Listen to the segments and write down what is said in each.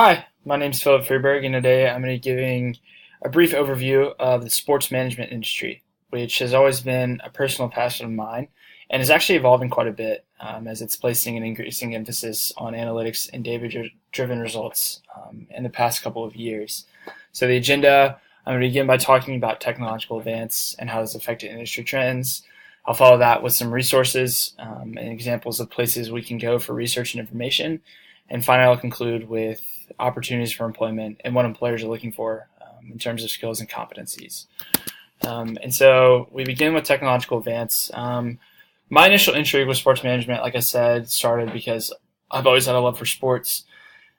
Hi, my name is Philip Freeberg, and today I'm going to be giving a brief overview of the sports management industry, which has always been a personal passion of mine and is actually evolving quite a bit as it's placing an increasing emphasis on analytics and data-driven results in the past couple of years. So the agenda, I'm going to begin by talking about technological advance and how it's affected industry trends. I'll follow that with some resources and examples of places we can go for research and information. And finally, I'll conclude with opportunities for employment and what employers are looking for in terms of skills and competencies. And so we begin with technological advance. My initial intrigue with sports management, like I said, started because I've always had a love for sports.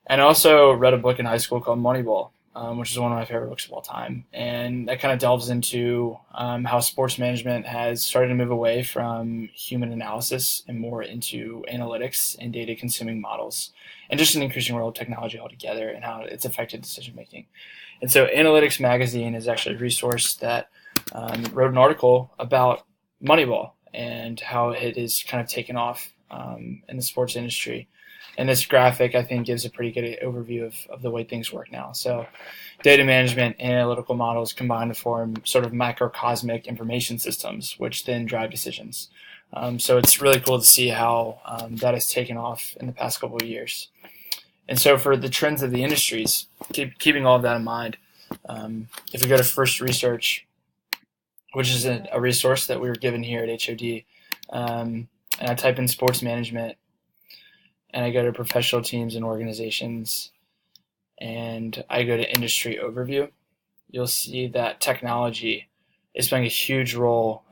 And I also read a book in high school called Moneyball, which is one of my favorite books of all time. And that kind of delves into how sports management has started to move away from human analysis and more into analytics and data consuming models, and just an increasing role of technology altogether and how it's affected decision making. And so Analytics Magazine is actually a resource that wrote an article about Moneyball and how it is kind of taken off in the sports industry. And this graphic, I think, gives a pretty good overview of the way things work now. So data management and analytical models combine to form sort of macrocosmic information systems, which then drive decisions. So it's really cool to see how that has taken off in the past couple of years. And so for the trends of the industries, keeping all of that in mind, if we go to First Research, which is a resource that we were given here at HOD, and I type in sports management, and I go to professional teams and organizations, and I go to industry overview, you'll see that technology is playing a huge role.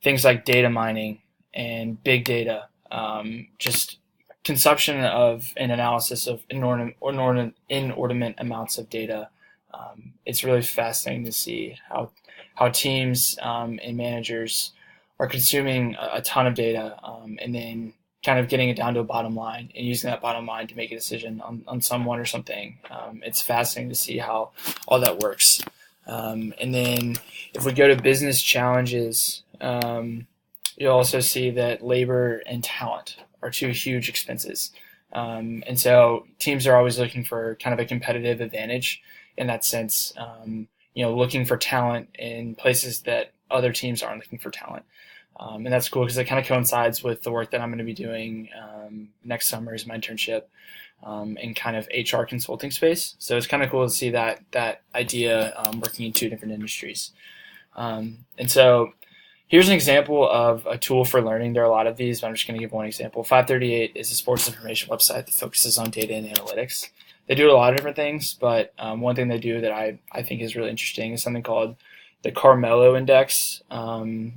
Things like data mining and big data, just consumption of and analysis of inordinate amounts of data. It's really fascinating to see how teams and managers are consuming a ton of data and then kind of getting it down to a bottom line and using that bottom line to make a decision on someone or something. It's fascinating to see how all that works. And then if we go to business challenges, you'll also see that labor and talent are two huge expenses. And so teams are always looking for kind of a competitive advantage in that sense, looking for talent in places that other teams aren't looking for talent. And that's cool because it kind of coincides with the work that I'm going to be doing next summer as my internship in kind of HR consulting space. So it's kind of cool to see that idea working in two different industries. And so here's an example of a tool for learning. There are a lot of these, but I'm just going to give one example. 538 is a sports information website that focuses on data and analytics. They do a lot of different things, but one thing they do that I think is really interesting is something called the Carmelo Index.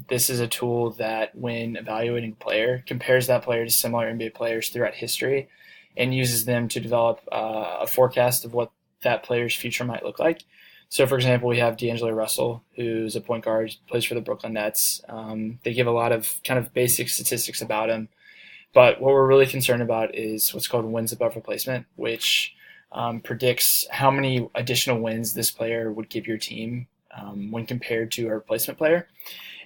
This is a tool that, when evaluating a player, compares that player to similar NBA players throughout history and uses them to develop a forecast of what that player's future might look like. So, for example, we have D'Angelo Russell, who's a point guard, plays for the Brooklyn Nets. They give a lot of kind of basic statistics about him. But what we're really concerned about is what's called wins above replacement, which predicts how many additional wins this player would give your team when compared to a replacement player.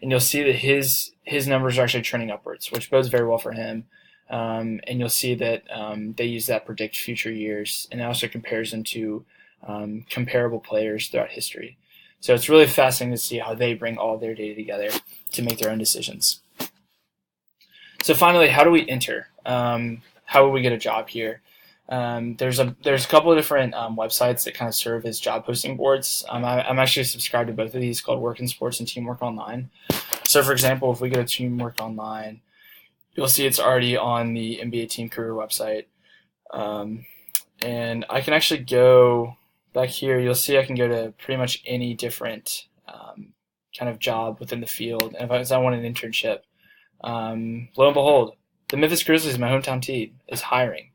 And you'll see that his numbers are actually trending upwards, which bodes very well for him. And you'll see that they use that to predict future years, and it also compares them to comparable players throughout history. So it's really fascinating to see how they bring all their data together to make their own decisions. So finally, how do we enter? How will we get a job here? There's a couple of different websites that kind of serve as job posting boards. I'm actually subscribed to both of these, called Work in Sports and Teamwork Online. So, for example, if we go to Teamwork Online, you'll see it's already on the NBA Team Career website. And I can actually go back here. You'll see I can go to pretty much any different kind of job within the field. And if I want an internship, lo and behold, the Memphis Grizzlies, my hometown team, is hiring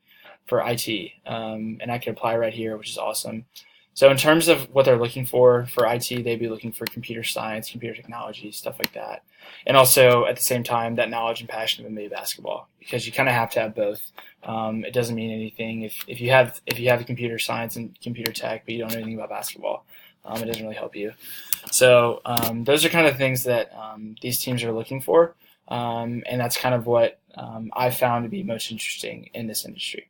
for IT, and I can apply right here, which is awesome. So in terms of what they're looking for IT, they'd be looking for computer science, computer technology, stuff like that. And also, at the same time, that knowledge and passion of NBA basketball, because you kind of have to have both. It doesn't mean anything if you have the computer science and computer tech, but you don't know anything about basketball. It doesn't really help you. So those are kind of things that these teams are looking for, and that's kind of what I found to be most interesting in this industry.